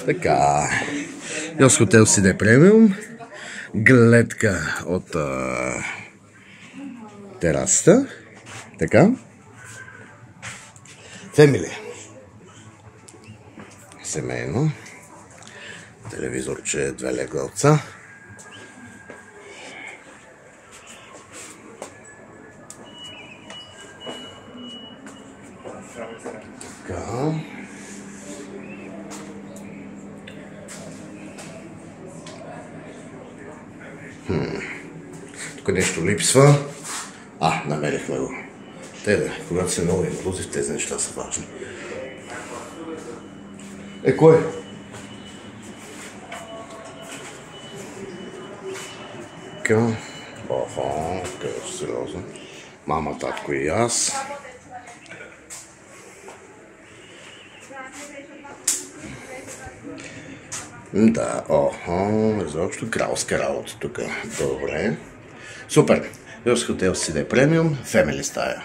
Така, Йос Хотел CD Премиум, гледка от терасата, така, фемили, семейно, телевизорче, 2 леглалца, така. Тук нещо липсва. Намерихме го. Когато си много инклюзив, тези неща са важни. Кой? Така. Къде сериозно. Мама, татко и аз. Да, изобщо кралска работа тук. Добре. Супер. Йос Хотел CD Премиум, фемили стая.